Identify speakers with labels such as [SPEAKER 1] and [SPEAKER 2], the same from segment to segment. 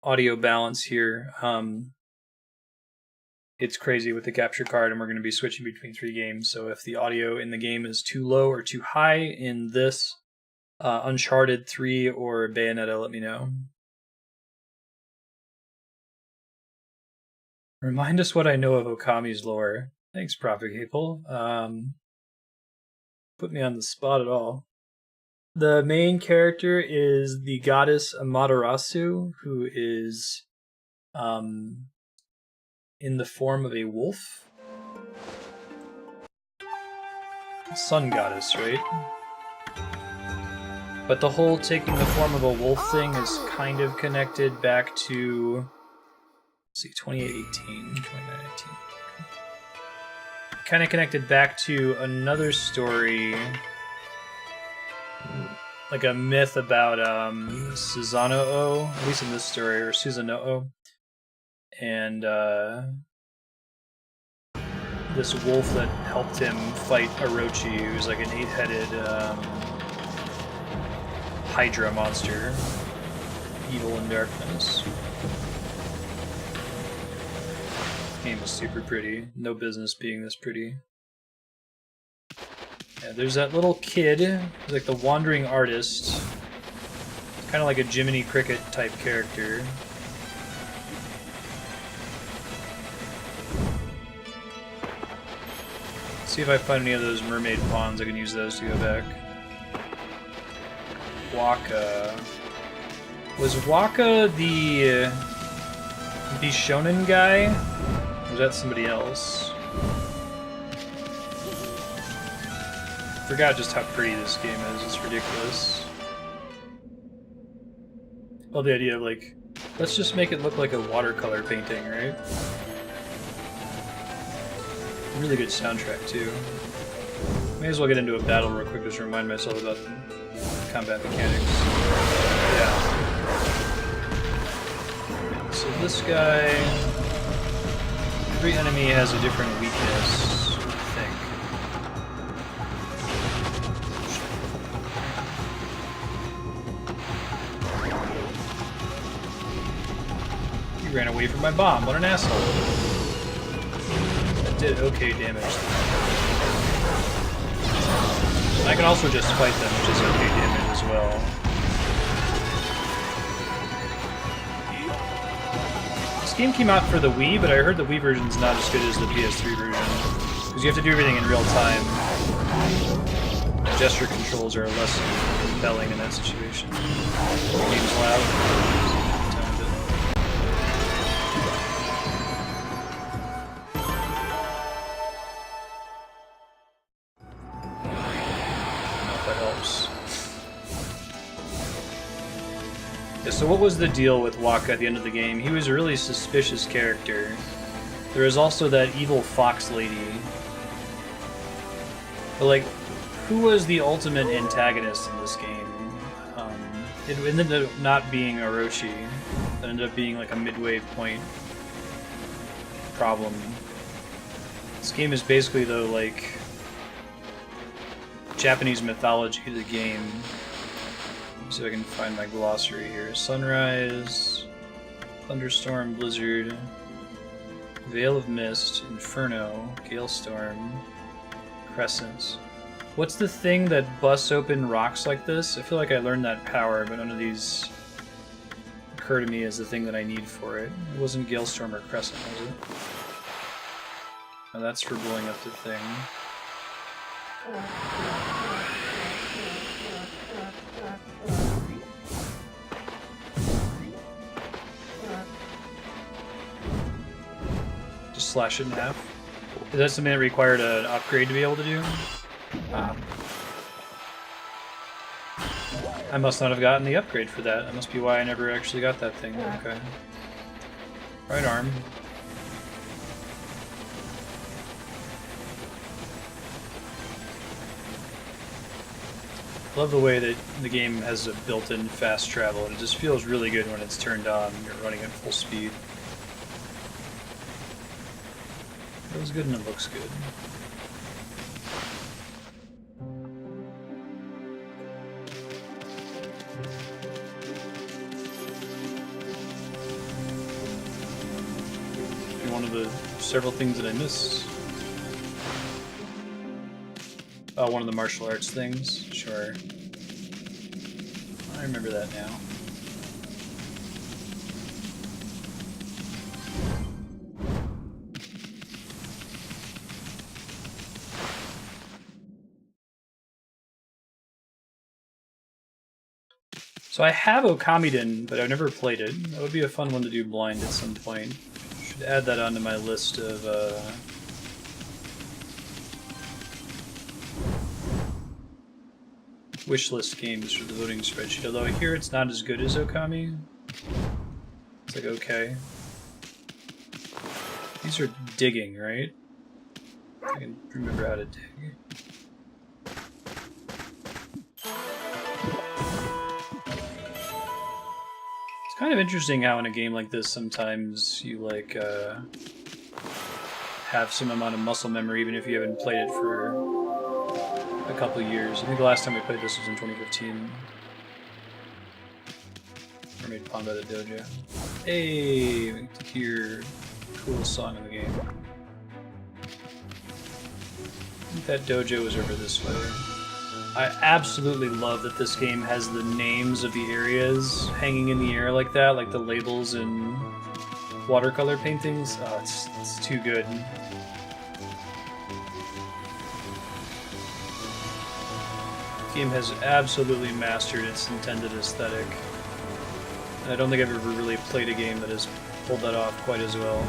[SPEAKER 1] audio balance here. It's crazy with the capture card, and we're going to be switching between 3 games. So if the audio in the game is too low or too high in this Uncharted 3 or Bayonetta, let me know. Remind us what I know of Okami's lore. Thanks, Propagable. Put me on the spot at all. The main character is the goddess Amaterasu, who is in the form of a wolf. Sun goddess, right? But the whole taking the form of a wolf thing is kind of connected back to, let's see, 2018, 2019. Kind of connected back to another story, like a myth about Susanoo, at least in this story, or Susanoo, and this wolf that helped him fight Orochi, who's like an 8-headed Hydra monster, evil in darkness. This game is super pretty. No business being this pretty. Yeah, there's that little kid, who's like the wandering artist, kind of like a Jiminy Cricket type character. Let's see if I find any of those mermaid pawns. I can use those to go back. Waka. Was Waka the shonen guy? Or was that somebody else? I forgot just how pretty this game is. It's ridiculous. Well, the idea of like, let's just make it look like a watercolor painting, right? Really good soundtrack too. May as well get into a battle real quick just to remind myself about the combat mechanics. Yeah. So this guy, every enemy has a different weakness, I think. He ran away from my bomb. What an asshole. That did okay damage. I can also just fight them, which is okay damage as well. This game came out for the Wii, but I heard the Wii version's not as good as the PS3 version. Because you have to do everything in real time. Gesture controls are less compelling in that situation. The game's loud. So what was the deal with Waka at the end of the game? He was a really suspicious character. There was also that evil fox lady. But like, who was the ultimate antagonist in this game? It ended up not being Orochi. It ended up being like a midway point problem. This game is basically though like Japanese mythology of the game. See if I can find my glossary here. Sunrise, Thunderstorm, Blizzard, Veil of Mist, Inferno, Galestorm, Crescent. What's the thing that busts open rocks like this? I feel like I learned that power, but none of these occur to me as the thing that I need for it. It wasn't Galestorm or Crescent, was it? No, that's for blowing up the thing. Just slash it in half. Is that something that required an upgrade to be able to do? I must not have gotten the upgrade for that. That must be why I never actually got that thing. Okay. Right arm. I love the way that the game has a built-in fast travel, and it just feels really good when it's turned on and you're running at full speed. It feels good and it looks good. one of the several things that I missed. Oh, one of the martial arts things? Sure. I remember that now. So I have Okami, but I've never played it. That would be a fun one to do blind at some point. Should add that onto my list of wishlist games for the voting spreadsheet. Although I hear it's not as good as Okami. It's like okay. These are digging, right? I can remember how to dig. It's kind of interesting how in a game like this sometimes you like have some amount of muscle memory even if you haven't played it for a couple years. I think the last time we played this was in 2015. Mermaid Pond by the Dojo. Hey, we get to hear the coolest song in the game. I think that dojo is over this way. I absolutely love that this game has the names of the areas hanging in the air like that, like the labels in watercolor paintings. Oh, it's too good. The game has absolutely mastered its intended aesthetic. And I don't think I've ever really played a game that has pulled that off quite as well.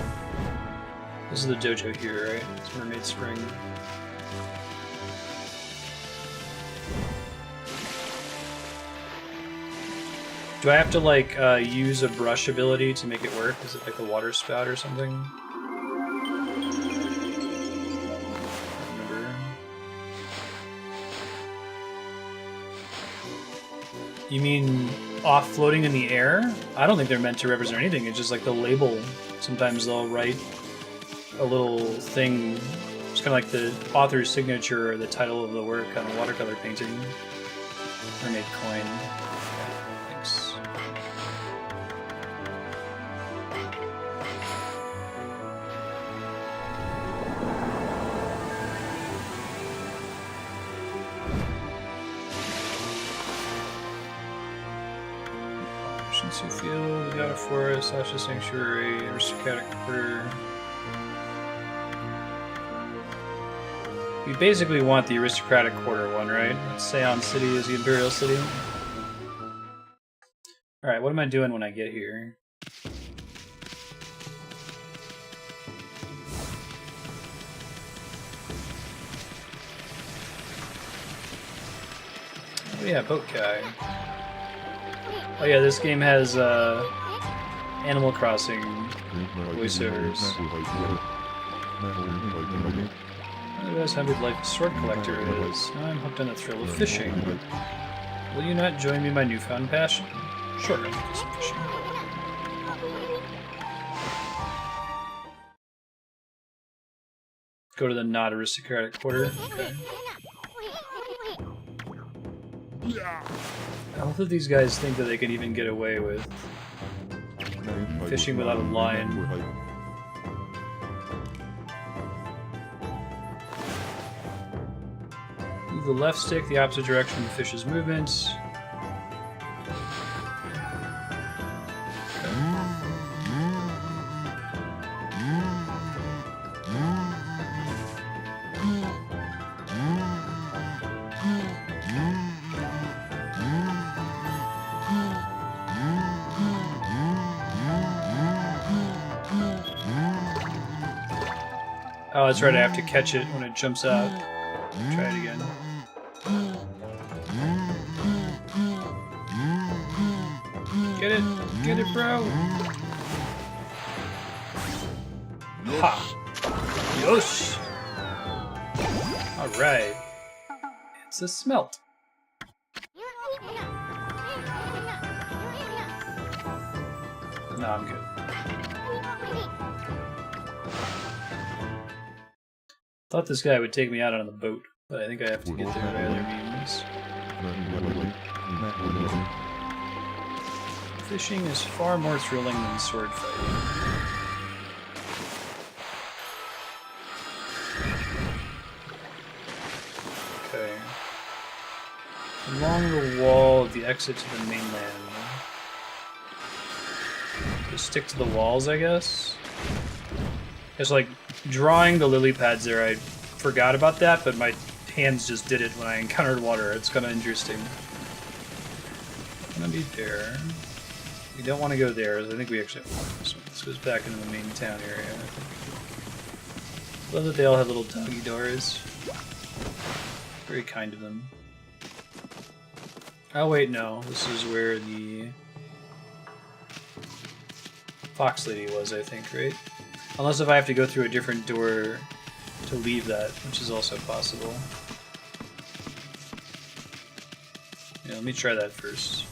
[SPEAKER 1] This is the dojo here, right? It's Mermaid Spring. Do I have to, like, use a brush ability to make it work? Is it like a water spout or something? I don't remember. You mean off floating in the air? I don't think they're meant to represent anything. It's just like the label. Sometimes they'll write a little thing. It's kind of like the author's signature or the title of the work on a watercolor painting. Mermaid coin. Field, we got a forest, Sasha Sanctuary, Aristocratic Quarter. We basically want the Aristocratic Quarter one, right? Seon City is the Imperial City. Alright, what am I doing when I get here? Oh yeah, boat guy. Oh yeah, this game has Animal Crossing voiceovers. The best hobby life sword collector is. Now I'm hooked on the thrill of fishing. Will you not join me in my newfound passion? Sure, I'll do some fishing. Go to the not aristocratic quarter. Okay. Both of these guys think that they can even get away with fishing without a line. Move the left stick the opposite direction of the fish's movements. Oh, that's right, I have to catch it when it jumps out. Try it again. Get it, bro! Ha! Yosh! Alright. It's a smelt. No, I'm good. Thought this guy would take me out on the boat, but I think I have to get there by other means. Fishing is far more thrilling than sword fighting. along the wall of the exit to the mainland. Just stick to the walls, I guess. It's like drawing the lily pads there. I forgot about that, but my hands just did it when I encountered water. It's kind of interesting. Gonna be there. We don't want to go there. I think we actually want this one. This goes back into the main town area. I think. Love that they all have little doggy doors. Very kind of them. Oh wait, no. This is where the Fox Lady was, I think, right? Unless if I have to go through a different door to leave that, which is also possible. Yeah, let me try that first.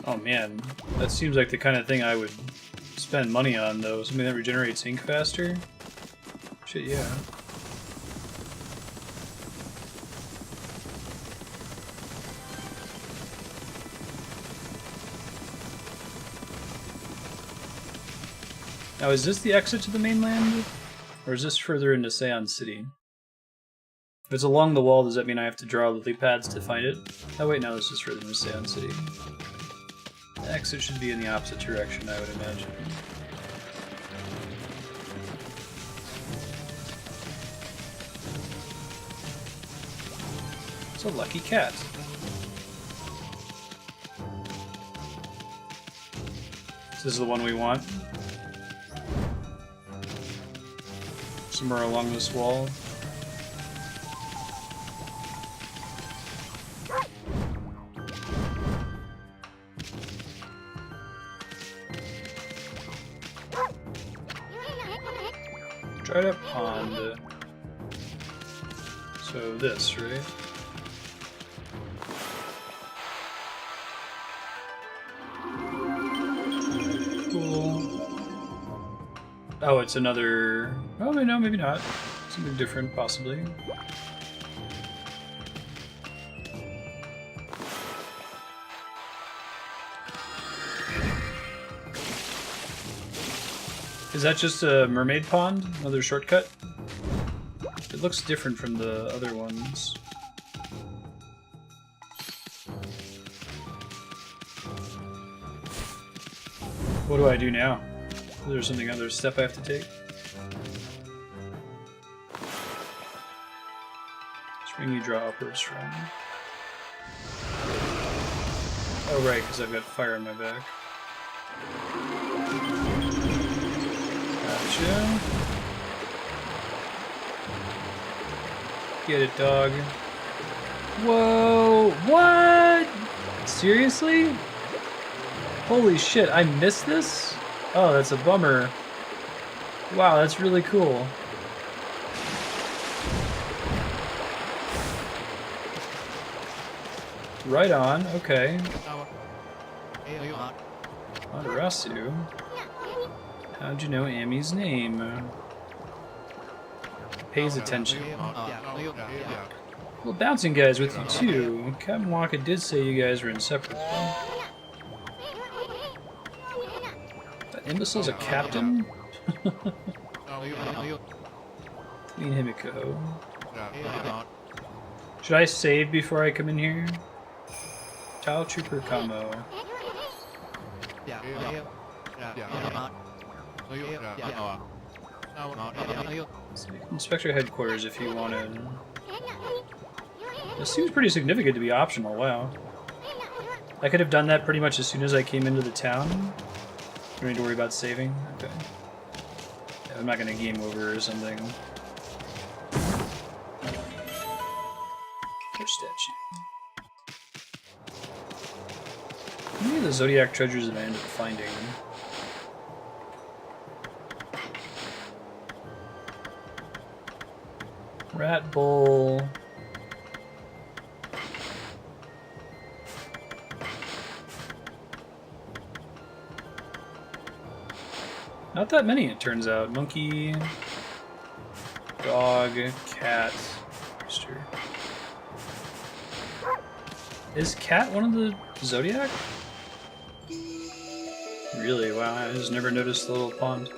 [SPEAKER 1] Oh man, that seems like the kind of thing I would spend money on, though. Something that regenerates ink faster? Shit, yeah. Now, is this the exit to the mainland? Or is this further into Seon City? If it's along the wall, does that mean I have to draw lily pads to find it? Oh wait, no, this is further into Seon City. The exit should be in the opposite direction, I would imagine. It's a lucky cat. This is the one we want. Somewhere along this wall. Dried up pond. So this, right? Cool. Oh, it's another... Oh, no, maybe not. Something different, possibly. Is that just a mermaid pond? Another shortcut? It looks different from the other ones. What do I do now? Is there something other step I have to take? String you draw upwards from. Oh right, because I've got fire in my back. Gotcha. Get it, dog. Whoa! What? Seriously? Holy shit, I missed this? Oh, that's a bummer. Wow, that's really cool. Right on, okay. Madarasu. How'd you know Amy's name? Pays attention. Well, bouncing guy's with you too. Captain Waka did say you guys were inseparable. That imbecile's a captain? Clean Himiko. Should I save before I come in here? Tile Trooper Kamo. Inspector Headquarters if you wanted. This seems pretty significant to be optional, wow. I could have done that pretty much as soon as I came into the town. Don't need to worry about saving? Okay. Yeah, I'm not gonna game over or something. Or statue. How many of the Zodiac treasures did I end up finding? Rat Bowl. Not that many, it turns out. Monkey, dog, cat, rooster. Is cat one of the Zodiac? Really? Wow, I just never noticed the little pond.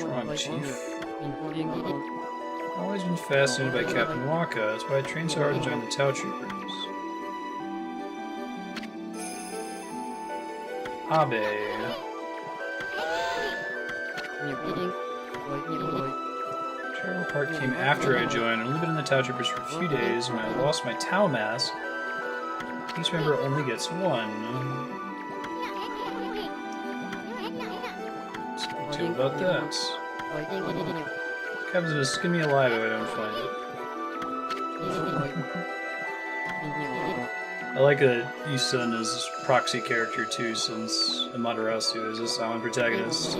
[SPEAKER 1] Wrong, Chief. I've always been fascinated by Captain Waka. That's why I trained so hard to join the Tau Troopers. Abe. Travel part came after I joined. I've only been in the Tau Troopers for a few days. When I lost my Tau mask, each member only gets one. Something too about that. Captain's gonna skin me alive if I don't find it. I like that Isun is proxy character too, since Amaterasu is a silent protagonist.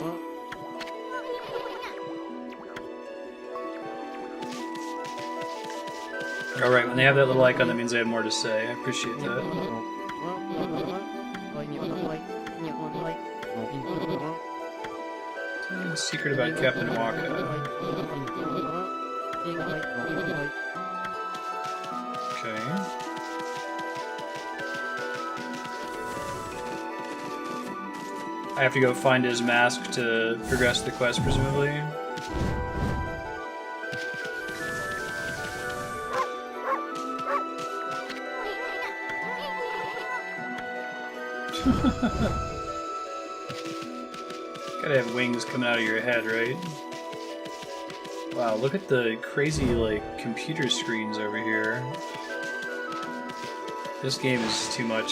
[SPEAKER 1] Alright, when they have that little icon, that means they have more to say. I appreciate that. Tell me the secret about Captain Waka. Okay. I have to go find his mask to progress the quest, presumably. Gotta have wings coming out of your head, right? Wow, look at the crazy, like, computer screens over here. This game is too much.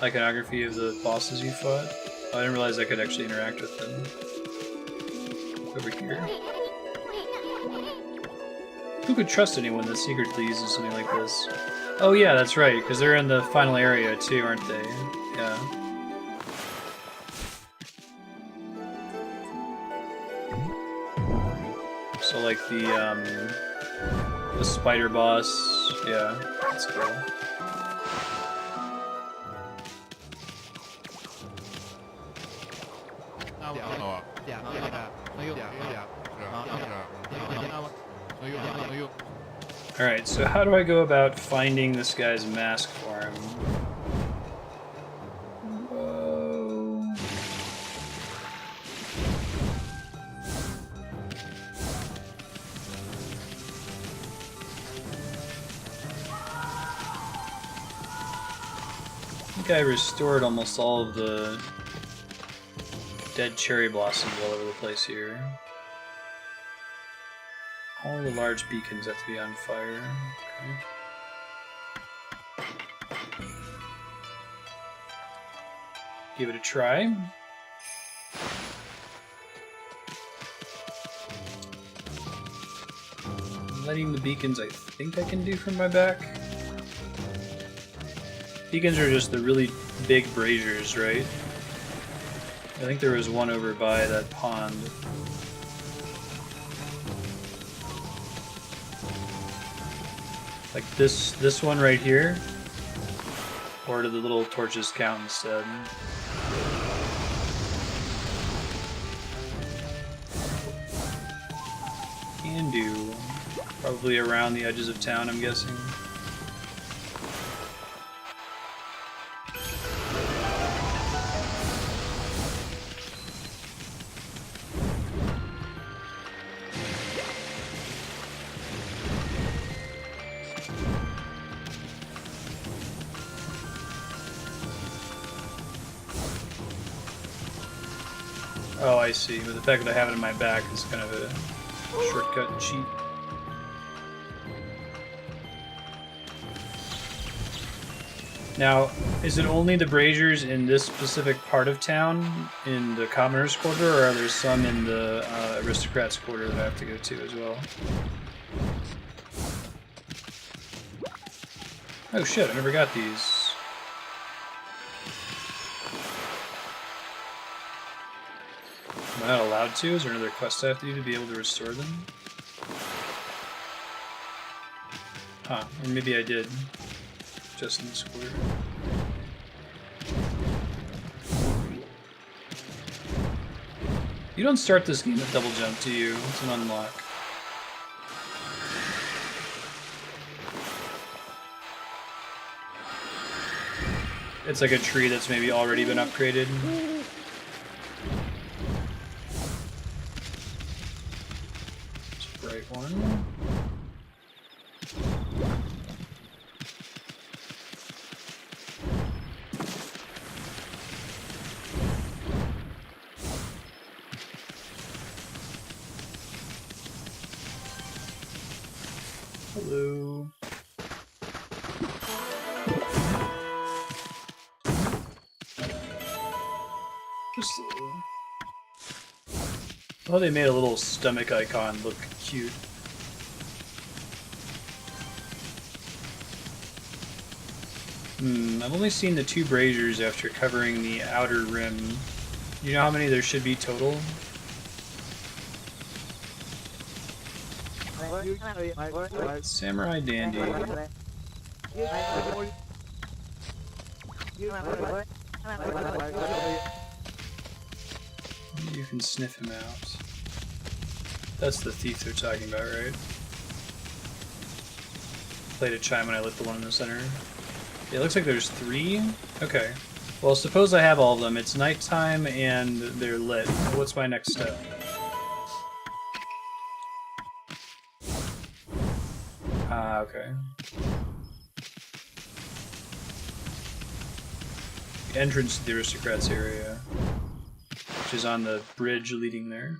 [SPEAKER 1] Iconography of the bosses you fought? Oh, I didn't realize I could actually interact with them. Over here. Who could trust anyone that secretly uses something like this? Oh yeah, that's right, because they're in the final area too, aren't they? Yeah. So like the spider boss, yeah, that's cool. Alright, so how do I go about finding this guy's mask for him? Whoa. I think I restored almost all of the dead cherry blossoms all over the place here. All the large beacons have to be on fire. Okay. Give it a try. Lighting the beacons I think I can do from my back. Beacons are just the really big braziers, right? I think there was one over by that pond. Like this one right here? Or do the little torches count instead? Can do. Probably around the edges of town, I'm guessing. Oh, I see. But the fact that I have it in my back is kind of a shortcut and cheat. Now, is it only the braziers in this specific part of town, in the Commoners' Quarter, or are there some in the Aristocrats' Quarter that I have to go to as well? Oh shit, I never got these. Am I not allowed to? Is there another quest I have to do to be able to restore them? Huh, or maybe I did. Just in this quarter. You don't start this game with double jump, do you? It's an unlock. It's like a tree that's maybe already been upgraded. It's a bright one. Hello. Just a little. Oh, they made a little stomach icon look cute. I've only seen the 2 braziers after covering the outer rim. You know how many there should be total? Samurai Dandy. You can sniff him out. That's the thief they're talking about, right? Played a chime when I lit the one in the center. It looks like there's 3? Okay. Well, suppose I have all of them. It's nighttime and they're lit. What's my next step? Ah, okay. Entrance to the aristocrats area, which is on the bridge leading there.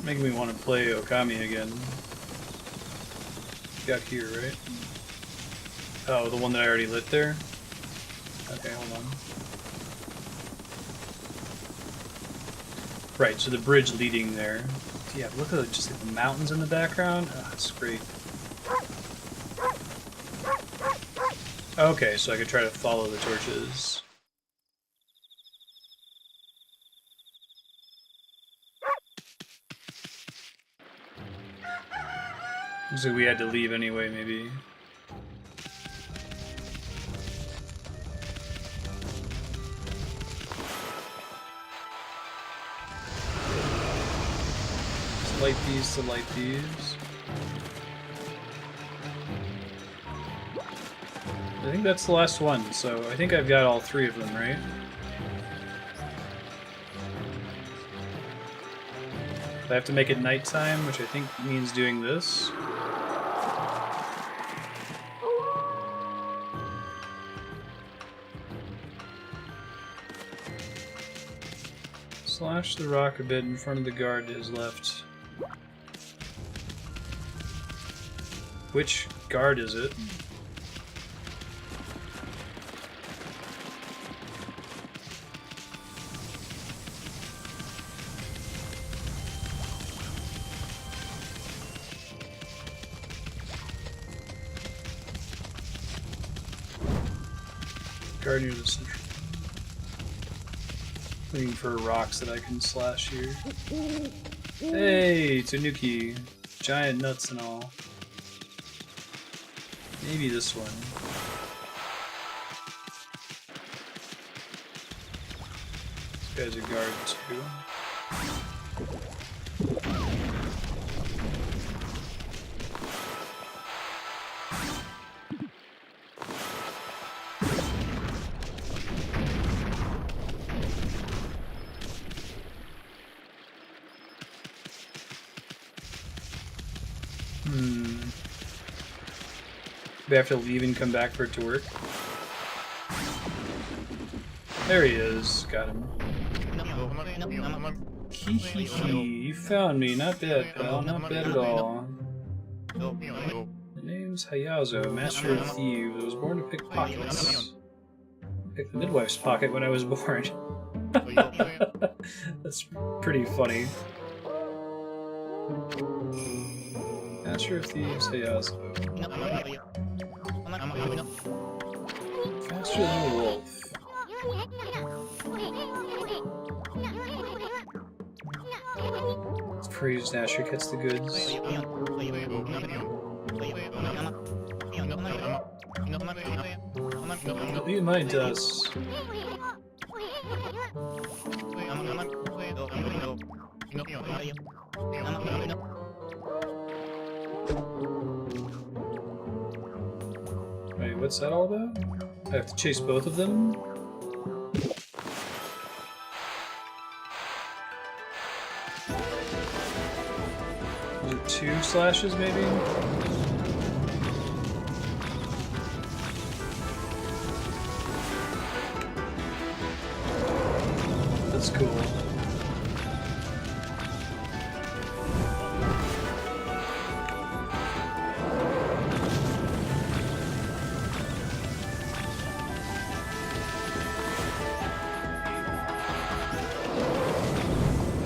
[SPEAKER 1] Making me want to play Okami again. Got here, right? Oh, the one that I already lit there? Okay, hold on. Right, so the bridge leading there. Yeah, look at just like the mountains in the background. Oh, that's great. Okay, so I could try to follow the torches. Looks like we had to leave anyway, maybe. Light these to light these. I think that's the last one, so I think I've got all 3 of them, right? I have to make it nighttime, which I think means doing this. Slash the rock a bit in front of the guard to his left. Which guard is it? Guard near the center. Looking for rocks that I can slash here. Hey, Tanuki. Giant nuts and all. Maybe this one. This guy's a guard too. Do I have to leave and come back for it to work? There he is. Got him. Hee hee hee. You found me. Not bad, pal. Not bad at all. My name's Hayazo, Master of Thieves. I was born to pick pockets. Picked the midwife's pocket when I was born. That's pretty funny. Master of Thieves, Hayazo. Faster than a wolf. Praised Asher gets the goods. Leave my dust. Wait, what's that all about? I have to chase both of them? Was it 2 slashes, maybe? That's cool.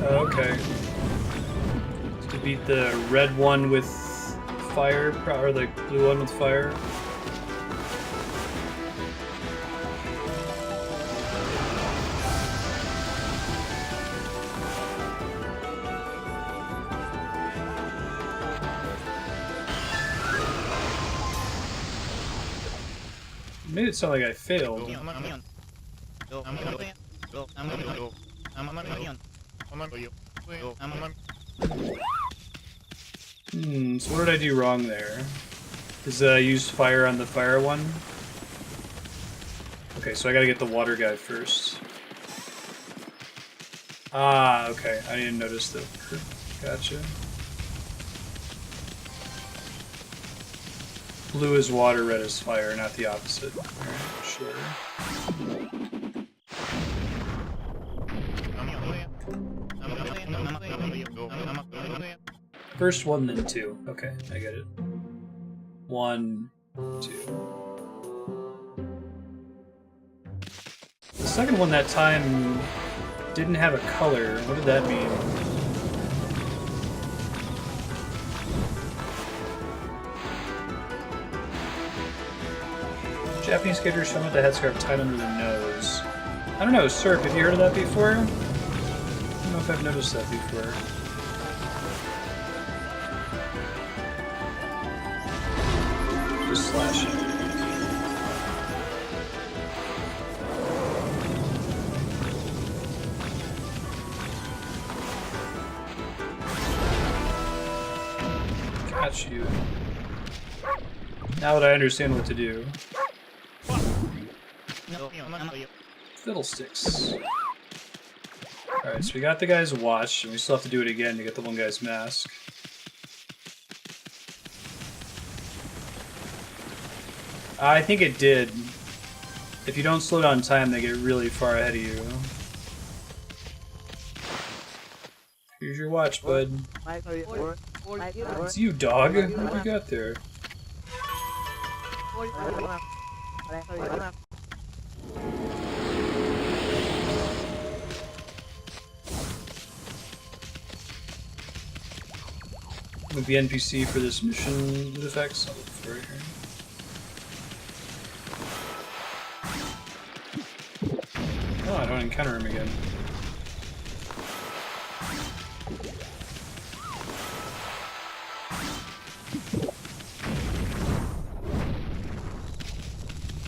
[SPEAKER 1] Okay. To beat the red one with fire, or the blue one with fire. It made it sound like I failed. So what did I do wrong there? Is I used fire on the fire one? Okay, so I gotta get the water guy first. Ah, okay. I didn't notice that. Gotcha. Blue is water, red is fire, not the opposite. Alright, sure. First one, then 2. Okay, I get it. 1, 2. The second one that time didn't have a color. What did that mean? Japanese skaters swim with the headscarf tied under their nose. I don't know, Surf, have you heard of that before? I don't know if I've noticed that before. Just slash it. Got you. Now that I understand what to do. Fiddlesticks. Alright, so we got the guy's watch, and we still have to do it again to get the one guy's mask. I think it did. If you don't slow down time, they get really far ahead of you. Here's your watch, bud. It's you, dog. What have you got there? With the NPC for this mission effects, I'll look for it here. Oh, I don't encounter him again.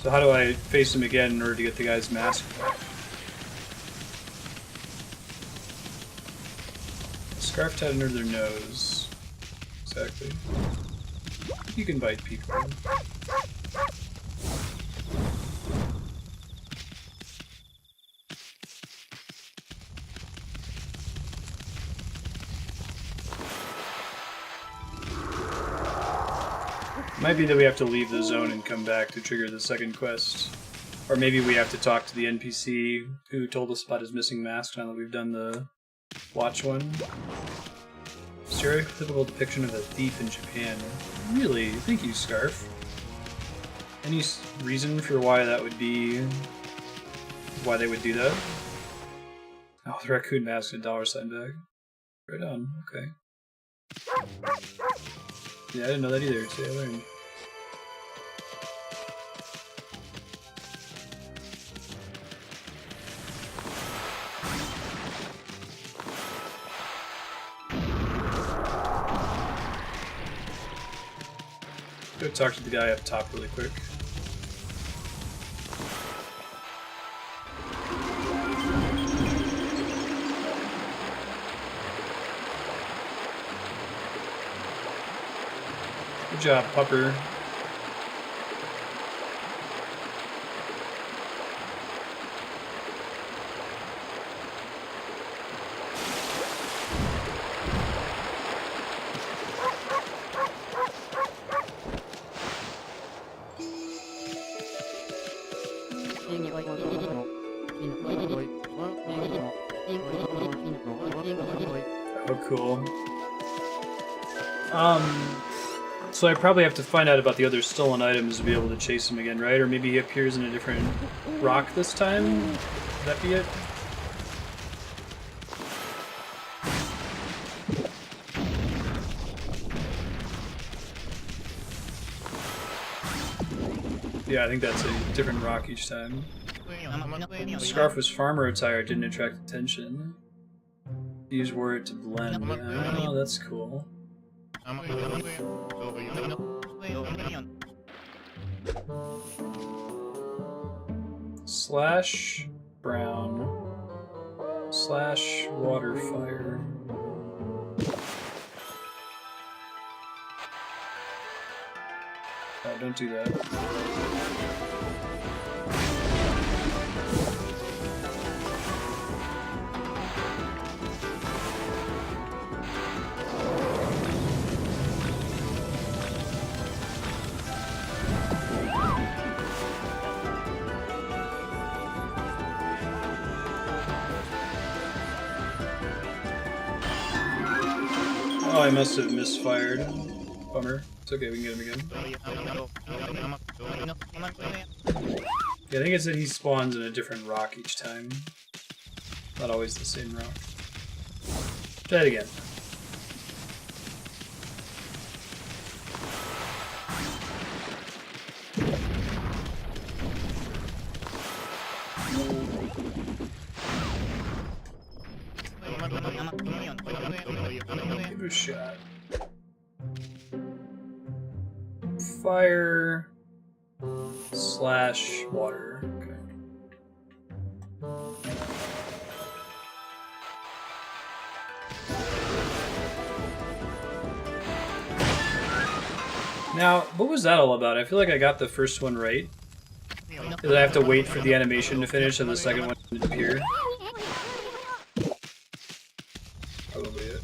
[SPEAKER 1] So how do I face him again in order to get the guy's mask back? Scarf tied under their nose. Exactly. You can bite people. Might be that we have to leave the zone and come back to trigger the second quest. Or maybe we have to talk to the NPC who told us about his missing mask now that we've done the watch one. Stereotypical depiction of a thief in Japan. Really? Thank you, Scarf. Any reason for why that would be... why they would do that? Oh, the raccoon mask and $sign bag. Right on, okay. Yeah, I didn't know that either, so I learned. Go talk to the guy up top really quick. Good job, Pupper. Oh, cool. So I probably have to find out about the other stolen items to be able to chase him again, right? Or maybe he appears in a different rock this time? Would that be it? Yeah, I think that's a different rock each time. Scarf was farmer attire, didn't attract attention. Use word to blend. Oh, that's cool. Slash brown slash water fire. Oh, don't do that. Oh, I must have misfired. Bummer. It's okay, we can get him again. Yeah, I think it said he spawns in a different rock each time. Not always the same rock. Try it again. Give it a shot. Fire slash water. Okay. Now, what was that all about? I feel like I got the first one right. Did I have to wait for the animation to finish and the second one to appear? Probably it.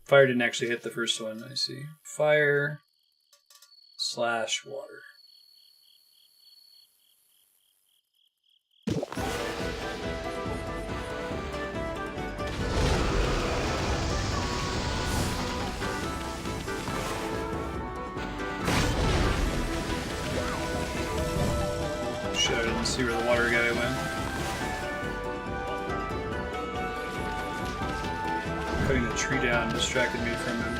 [SPEAKER 1] Fire didn't actually hit the first one, I see. Fire slash water. Shit, I didn't see where the water guy went. Cutting the tree down distracted me from him.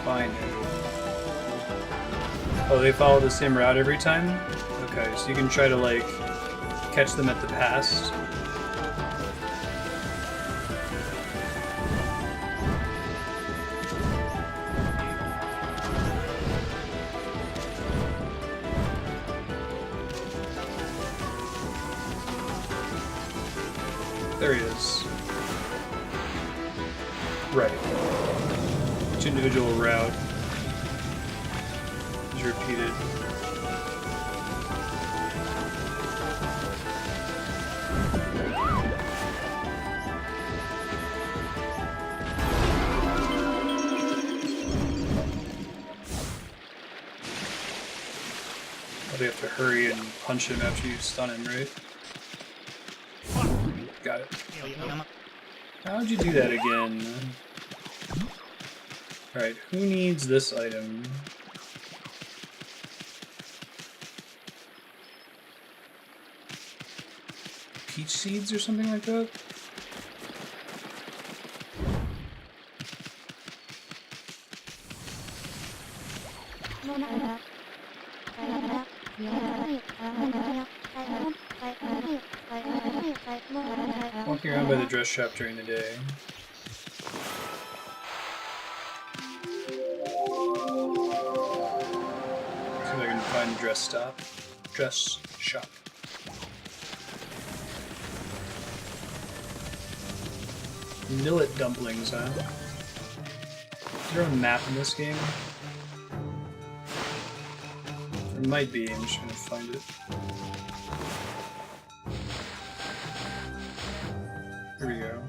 [SPEAKER 1] Find it. Oh, they follow the same route every time? Okay, so you can try to, like, catch them at the past. There he is. Right. Each individual route is repeated. They have to hurry and punch him after you stun him, right? Got it. How'd you do that again? Alright, who needs this item? Peach seeds or something like that? Walking around by the dress shop during the day. See if I can find a dress shop. Millet dumplings, huh? Is there a map in this game? There might be, I'm just gonna find it. Here we go.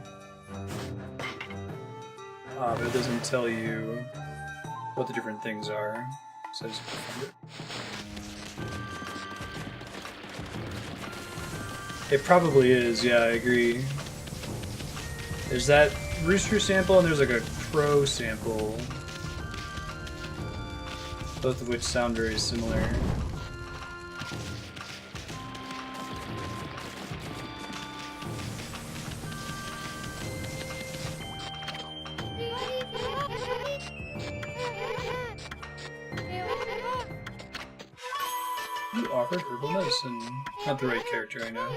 [SPEAKER 1] Ah, but it doesn't tell you what the different things are, so I just have to find it. It probably is, yeah, I agree. There's that rooster sample and there's like a crow sample. Both of which sound very similar. You offered herbal medicine. Not the right character, I know.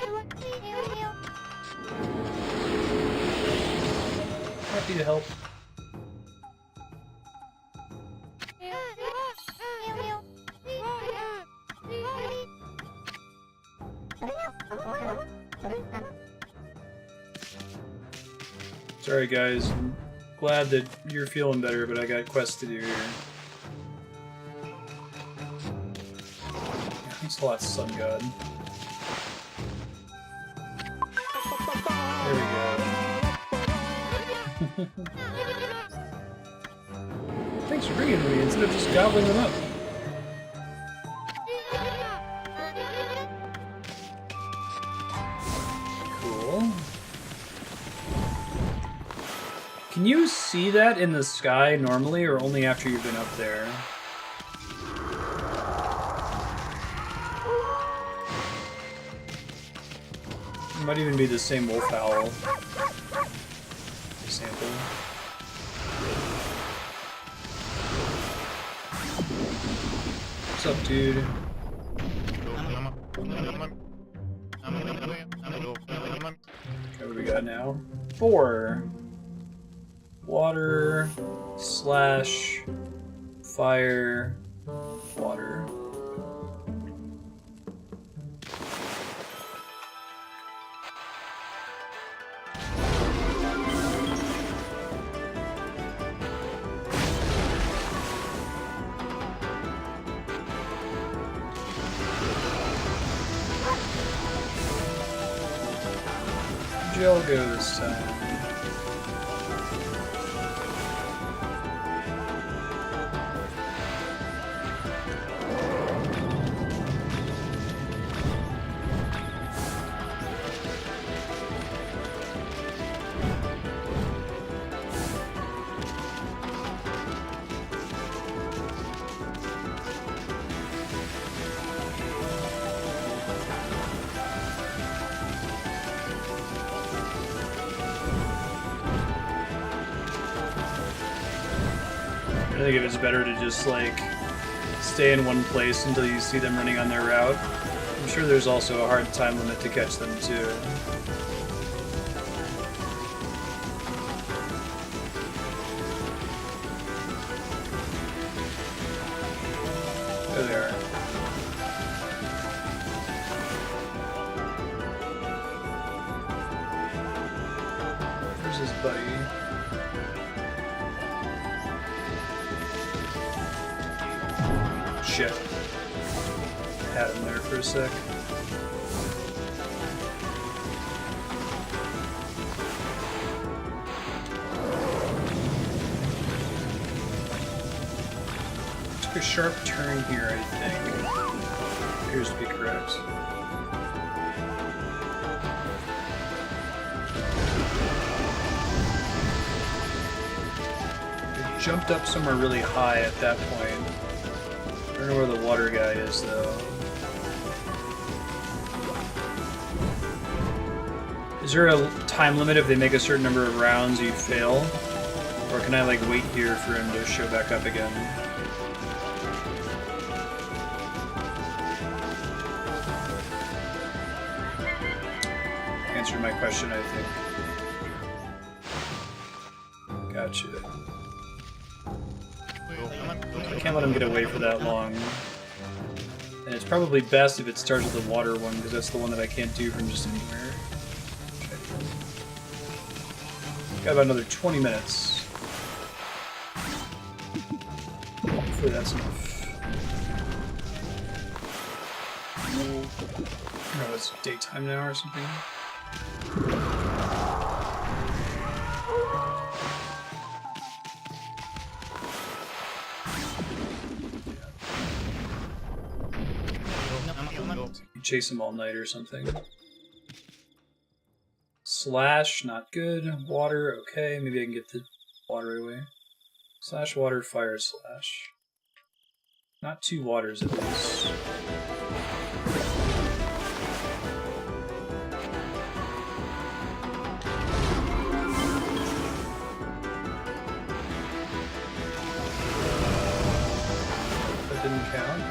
[SPEAKER 1] Happy to help. Sorry guys, I'm glad that you're feeling better, but I got quests to do here. Thanks a lot, Sun God. There we go. Thanks for bringing them to me instead of just gobbling them up. Cool. Can you see that in the sky normally, or only after you've been up there? It might even be the same wolf owl sample. What's up, dude? Okay, what do we got now? 4. Water / fire, water. I'll go this time. I think if it's better to just, like, stay in one place until you see them running on their route. I'm sure there's also a hard time limit to catch them, too. There they are. Where's his buddy? Shit. Had him there for a sec. Took a sharp turn here, I think. Appears to be correct. It jumped up somewhere really high at that point. I don't know where the water guy is, though. Is there a time limit if they make a certain number of rounds you'd fail? Or can I, like, wait here for him to show back up again? answered my question, I think. Gotcha. I can't let him get away for that long. And it's probably best if it starts with the water one, because that's the one that I can't do from just anywhere. Okay. Got about another 20 minutes. Hopefully that's enough. Oh, it's daytime now or something. You chase him all night or something. Slash, not good. Water, okay. Maybe I can get the water away. Slash, water, fire, slash. Not 2 waters at least. That didn't count.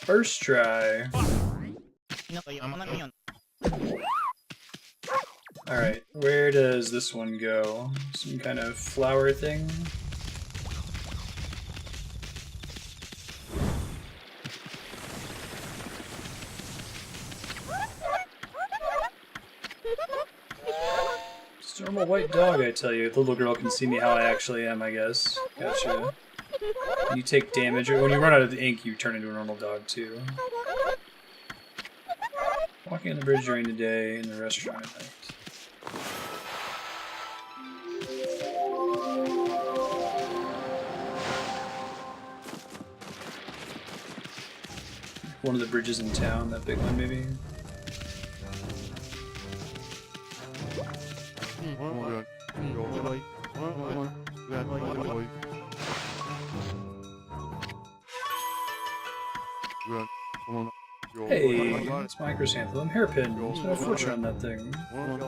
[SPEAKER 1] First try. Alright, where does this one go? Some kind of flower thing? It's a normal white dog, I tell you. The little girl can see me how I actually am, I guess. Gotcha. You take damage, or when you run out of the ink, you turn into a normal dog, too. Walking on the bridge during the day, in the restaurant at night. One of the bridges in town, that big one, maybe? Hey, it's my chrysanthemum hairpin. There's no fortune on that thing. Look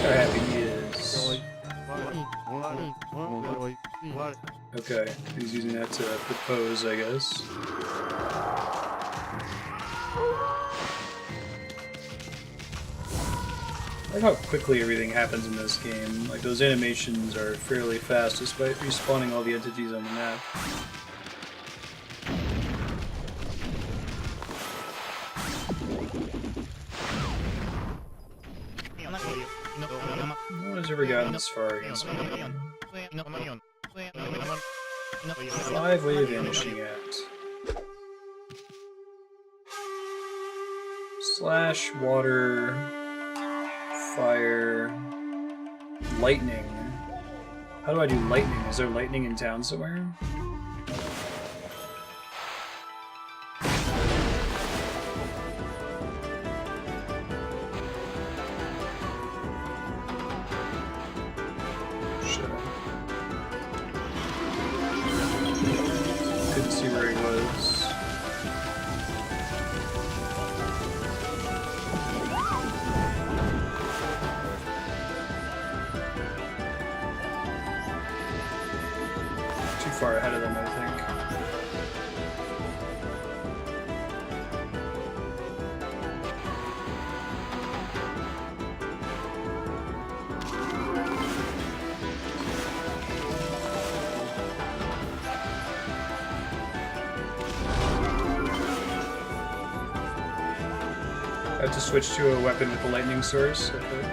[SPEAKER 1] how happy he is. Okay, he's using that to propose, I guess. I like how quickly everything happens in this game. Like, those animations are fairly fast despite respawning all the entities on the map. No one has ever gotten this far against me. 5-way vanishing act. Slash, water, fire, lightning. How do I do lightning? Is there lightning in town somewhere? Couldn't see where he was. Too far ahead of them, I think. I have to switch to a weapon with a lightning source. Okay.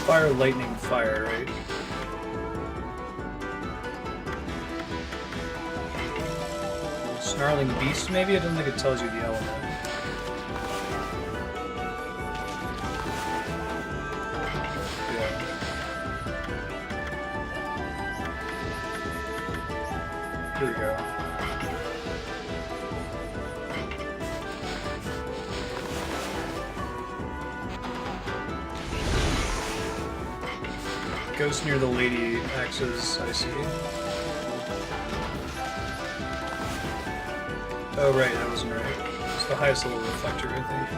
[SPEAKER 1] Fire, lightning, fire, right? Snarling beast, maybe? I don't think it tells you the element. Here we go. Ghost near the lady axes, I see. Oh right, that wasn't right. It's the highest level reflector, I think.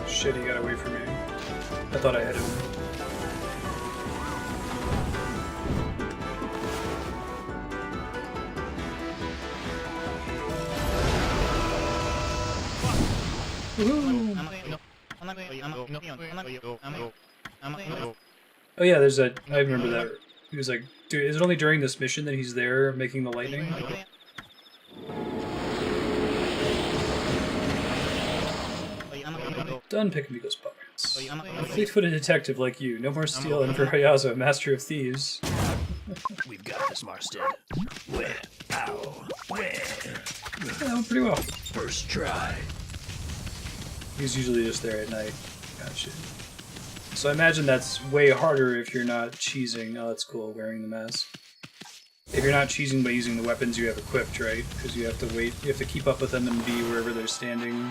[SPEAKER 1] Shit, he got away from me. I thought I had him. Oh yeah, there's that. I remember that. He was like, dude, is it only during this mission that he's there making the lightning? Done picking me those pockets. A fleet-footed detective like you. No more stealing for Hayazo, master of thieves.
[SPEAKER 2] We've got this, Marstead. Where? Ow. Where?
[SPEAKER 1] Yeah, pretty well.
[SPEAKER 2] First try.
[SPEAKER 1] He's usually just there at night. Gotcha. So I imagine that's way harder if you're not cheesing. Oh, that's cool, wearing the mask. If you're not cheesing by using the weapons you have equipped, right? Because you have to wait, you have to keep up with them and be wherever they're standing.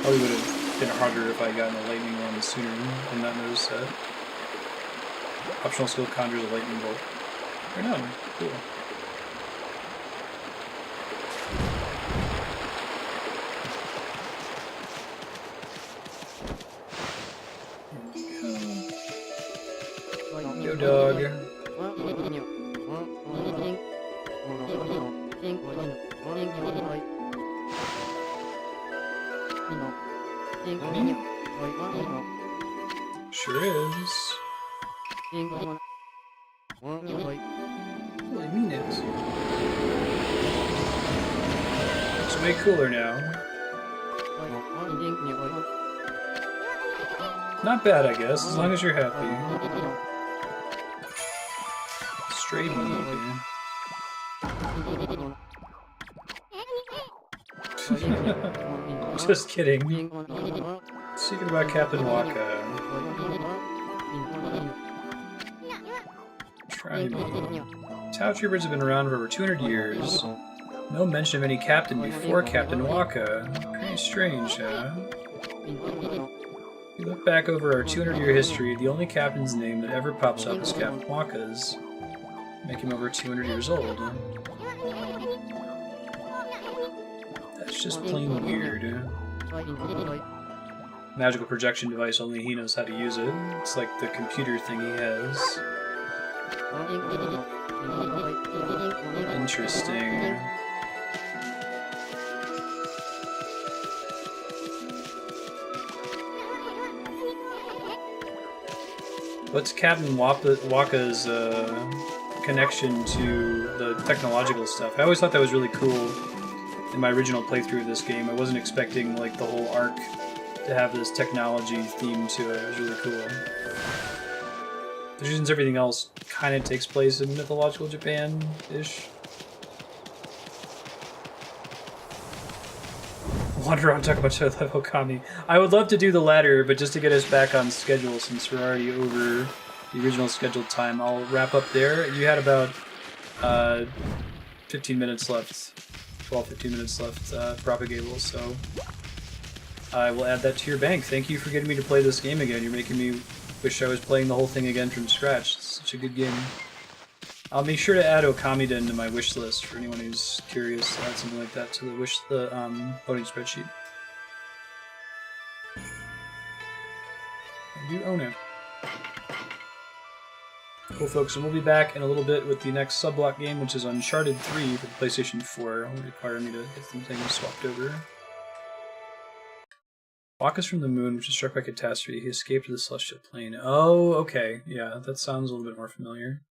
[SPEAKER 1] Probably would have been harder if I got gotten a lightning one sooner and not noticed that. Optional skill conjures a lightning bolt. Or no, cool. Yo, dog. Sure is. What do I mean is? It's way cooler now. Not bad, I guess, as long as you're happy. Straight movie. Just kidding. Speaking about Captain Waka. Try me. Tau Troopers have been around for over 200 years. No mention of any captain before Captain Waka. Pretty strange, huh? If you look back over our 200-year history, the only captain's name that ever pops up is Captain Waka's. Make him over 200 years old. That's just plain weird. Magical projection device, only he knows how to use it. It's like the computer thing he has. Interesting. What's Captain Waka's connection to the technological stuff? I always thought that was really cool in my original playthrough of this game. I wasn't expecting like the whole arc to have this technology theme to it. It was really cool. Since everything else kind of takes place in mythological Japan-ish. Wander around talking about Okami. I would love to do the latter, but just to get us back on schedule since we're already over the original scheduled time, I'll wrap up there. You had about 15 minutes left. 12-15 minutes left, Propagable, so I will add that to your bank. Thank you for getting me to play this game again. You're making me wish I was playing the whole thing again from scratch. It's such a good game. I'll make sure to add Okami into my wish list for anyone who's curious to add something like that to the voting spreadsheet. I do own it. Cool, folks, and we'll be back in a little bit with the next sub-block game, which is Uncharted 3 for the PlayStation 4. It will require me to get some things swapped over. Waka's from the moon, which is struck by catastrophe. He escaped to the celestial plane. Oh, okay. Yeah, that sounds a little bit more familiar.